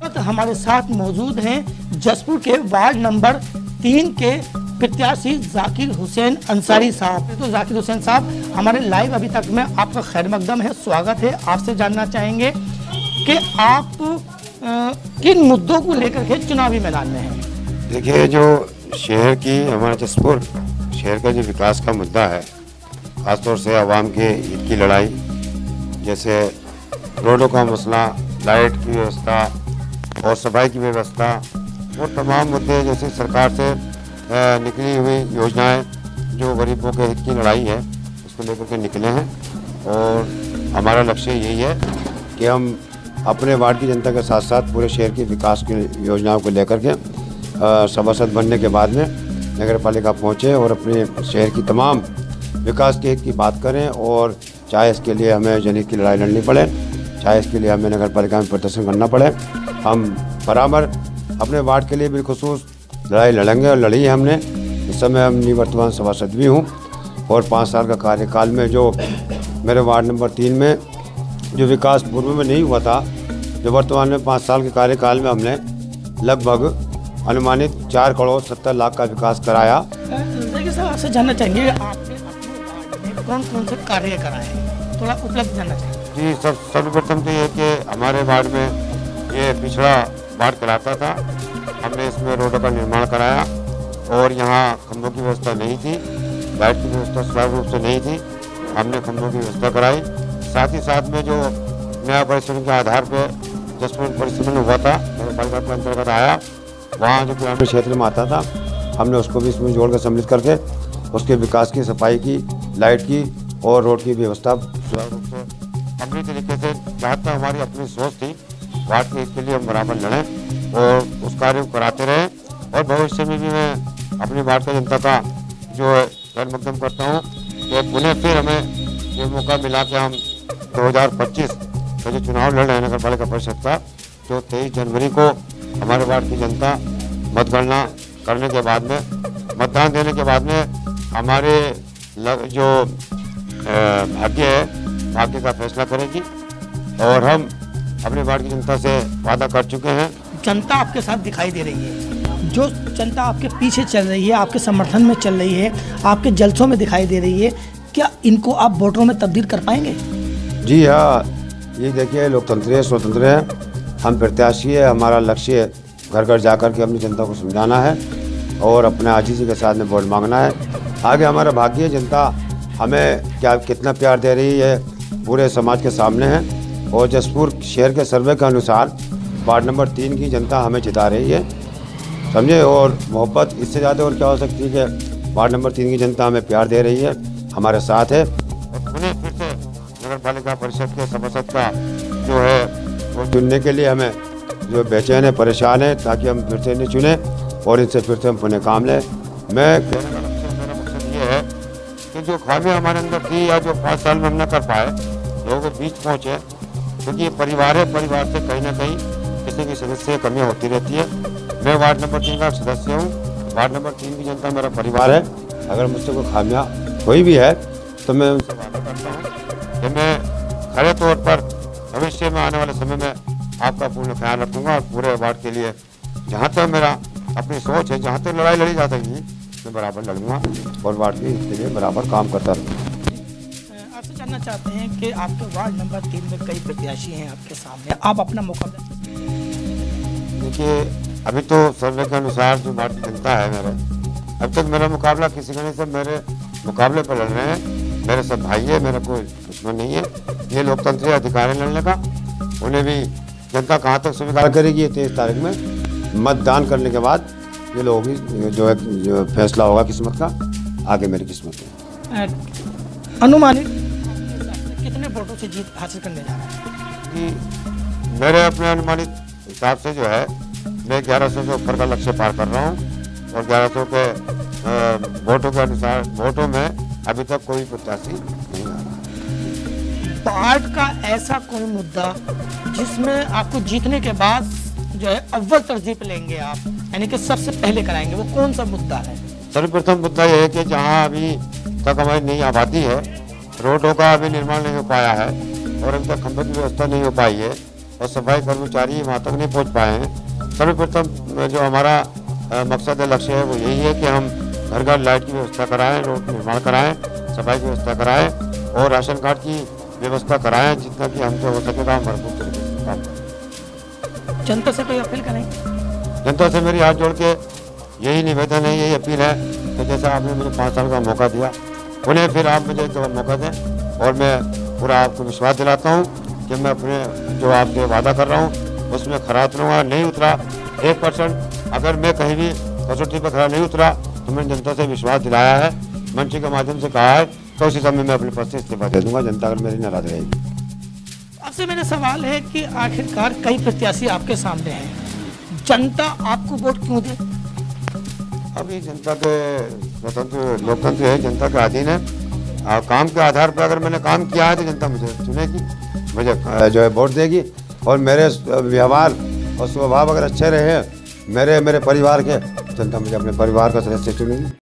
तो हमारे साथ मौजूद हैं जसपुर के वार्ड नंबर 3 के प्रत्याशी जाकिर हुसैन अंसारी साहब। तो जाकिर हुसैन साहब, हमारे लाइव अभी तक में आपका खैर मकदम है, स्वागत है। आपसे जानना चाहेंगे कि आप किन मुद्दों को लेकर के चुनावी मैदान में हैं? देखिए, जो शहर की हमारा जसपुर शहर का जो विकास का मुद्दा है, खासतौर से आवाम के हित की लड़ाई, जैसे रोडों का मसला, लाइट की व्यवस्था और सफाई की व्यवस्था और तमाम मुद्दे, जैसे सरकार से निकली हुई योजनाएं जो गरीबों के हित की लड़ाई है, उसको लेकर के निकले हैं। और हमारा लक्ष्य यही है कि हम अपने वार्ड की जनता के साथ साथ पूरे शहर की विकास की योजनाओं को लेकर के सभासद बनने के बाद में नगर पालिका पहुँचे और अपने शहर की तमाम विकास के हित की बात करें। और चाहे इसके लिए हमें जनहित की लड़ाई लड़नी पड़े, चाहे इसके लिए हमें नगर पालिका में प्रदर्शन करना पड़े, हम बराबर अपने वार्ड के लिए बिलखुसूस लड़ाई लड़ेंगे और लड़ी है हमने। इस समय हम निवर्तमान सभासद भी हूँ और 5 साल का कार्यकाल में जो मेरे वार्ड नंबर 3 में जो विकास पूर्व में नहीं हुआ था, जो वर्तमान में 5 साल के कार्यकाल में हमने लगभग अनुमानित 4 करोड़ 70 लाख का विकास कराया। देखिए साहब, आपसे जानना चाहेंगे आपने अपने वार्ड में कौन कौन से कार्य कराए हैं, थोड़ा उपलब्ध जानना चाहिए। जी, सर्वप्रथम तो ये कि हमारे वार्ड में ये पिछड़ा वार्ड कहलाता था, हमने इसमें रोडों का निर्माण कराया और यहाँ खंभों की व्यवस्था नहीं थी, लाइट की व्यवस्था सुचारू रूप से नहीं थी, हमने खंभों की व्यवस्था कराई। साथ ही साथ में जो नया परिश्रम के आधार पर जसपुर परिश्रम हुआ था, नगर पालिका के अंतर्गत आया, वहाँ जो ग्रामीण क्षेत्र में आता था, हमने उसको भी इसमें जोड़ कर सम्मिलित करके उसके विकास की, सफाई की, लाइट की और रोड की व्यवस्था सुचारू रूप से अपनी तरीके से, जहाँ तक हमारी अपनी सोच थी, वार्ड के हित के लिए हम बराबर लड़ें और उस कार्य को कराते रहें। और भविष्य में भी मैं अपनी वार्ड की जनता का जो है खैर मकदम करता हूँ कि पुनः फिर हमें ये मौका मिला कि हम 2025 का जो चुनाव लड़ रहे हैं नगर पालिका परिषद का, जो 23 जनवरी को हमारे वार्ड की जनता मतगणना करने के बाद में, मतदान देने के बाद में हमारे जो भाग्य है, भाग्य का फैसला करेगी। और हम अपने वार्ड की जनता से वादा कर चुके हैं। जनता आपके साथ दिखाई दे रही है, जो जनता आपके पीछे चल रही है, आपके समर्थन में चल रही है, आपके जलसों में दिखाई दे रही है, क्या इनको आप वोटरों में तब्दील कर पाएंगे? जी हाँ, ये देखिए, लोकतंत्र है, स्वतंत्र है, हम प्रत्याशी है, हमारा लक्ष्य है घर घर जाकर के अपनी जनता को समझाना है और अपने आजीजी के साथ में वोट मांगना है। आगे हमारा भाग्य, जनता हमें क्या कितना प्यार दे रही है पूरे समाज के सामने है। और जसपुर शहर के सर्वे के अनुसार वार्ड नंबर 3 की जनता हमें जिता रही है, समझे। और मोहब्बत इससे ज़्यादा और क्या हो सकती है कि वार्ड नंबर 3 की जनता हमें प्यार दे रही है, हमारे साथ है। और पुनः फिर से नगर पालिका परिषद के सभासद का जो है वो चुनने के लिए हमें जो बेचैन है, परेशान है, ताकि हम फिर से नहीं चुने और इनसे फिर से हम पुनः काम लें। मेरा मकसद ये है कि जो ख्वाबें हमारे अंदर थी या जो 5 साल में हम न कर पाए, लोगों के बीच पहुँचे, क्योंकि ये परिवार है, परिवार से कहीं ना कहीं किसी की सदस्य कमियाँ होती रहती है। मैं वार्ड नंबर 3 का सदस्य हूँ, वार्ड नंबर 3 की जनता मेरा परिवार है। अगर मुझसे कोई खामियाँ कोई भी है तो मैं उनसे वादा करता हूँ कि मैं खड़े तौर पर भविष्य में आने वाले समय में आपका पूर्ण ख्याल रखूँगा और पूरे वार्ड के लिए जहाँ तक मेरा अपनी सोच है, जहाँ तक लड़ाई लड़ी जा सकेगी, मैं बराबर लड़ूँगा और वार्ड के लिए बराबर काम करता रहूँगा। आपसे जानना चाहते हैं कि आपके वार्ड नंबर 3 में कई प्रत्याशी हैं आपके सामने, आप अपना मुकाबला। देखिए, अभी तो सर्वे के अनुसार जो वार्ड की जनता है मेरे, अब तक मेरा मुकाबला किसी का नहीं, सब मेरे मुकाबले पर लड़ रहे हैं। मेरे सब भाई है, मेरा कोई दुश्मन नहीं है। ये लोकतंत्र अधिकार है लड़ने का, उन्हें भी जनता कहाँ तक स्वीकार करेगी, 23 तारीख में मतदान करने के बाद ये लोगों की जो है जो फैसला होगा किस्मत का। आगे मेरी किस्मत है। अनुमानित कितने वोटों से जीत हासिल करने जा रहे हैं? मेरे अपने अनुमानित हिसाब से जो है मैं 1100 से ऊपर का लक्ष्य पार कर रहा हूँ और 1100 के वोटों के अनुसार वोटों में अभी तक कोई प्रत्याशी नहीं आ रहा। वार्ड का ऐसा कोई मुद्दा जिसमें आपको जीतने के बाद जो है अव्वल तरजीह पे लेंगे आप, यानी कि सबसे पहले कराएंगे, वो कौन सा मुद्दा है? सर्वप्रथम मुद्दा यह है कि जहाँ अभी तक हमारी नई आबादी है, रोडों का अभी निर्माण नहीं हो पाया है और अभी तक खंभों की व्यवस्था नहीं हो पाई है, और सफाई कर्मचारी वहाँ तक नहीं पहुँच पाए हैं। सर्वप्रथम जो हमारा मकसद है, लक्ष्य है, वो यही है कि हम घर घर लाइट की व्यवस्था कराएं, रोड निर्माण कराएं, सफाई की व्यवस्था कराएं और राशन कार्ड की व्यवस्था कराएं। जितना कि हमसे हो सकेगा हम भरपूर तरीके से काम करें। जनता से कोई अपील करें? जनता से मेरी हाथ जोड़ के यही निवेदन है, यही अपील है कि जैसा आपने मुझे 5 साल का मौका दिया, उन्हें फिर आप मुझे एक मौका दें और मैं पूरा आपको विश्वास दिलाता हूँ कि मैं अपने जो आपसे वादा कर रहा हूँ उसमें खरा उतरूँगा। नहीं उतरा 1%, अगर मैं कहीं भी कसौटी पर खरा नहीं उतरा तो मैंने जनता से विश्वास दिलाया है, मंच के माध्यम से कहा है, तो उसी समय मैं अपने पद से इस्तीफा दे दूंगा, जनता अगर मेरी नाराज रहेगी। आपसे मेरा सवाल है कि आखिरकार कई प्रत्याशी आपके सामने हैं, जनता आपको वोट क्यों दे? अभी जनता के स्वतंत्र लोकतंत्र है, जनता के अधीन है। काम के आधार पर अगर मैंने काम किया है तो जनता मुझे चुनेगी, मुझे जो है वोट देगी और मेरे व्यवहार और स्वभाव अगर अच्छे रहे मेरे परिवार के, जनता मुझे अपने परिवार का सदस्य चुनेगी।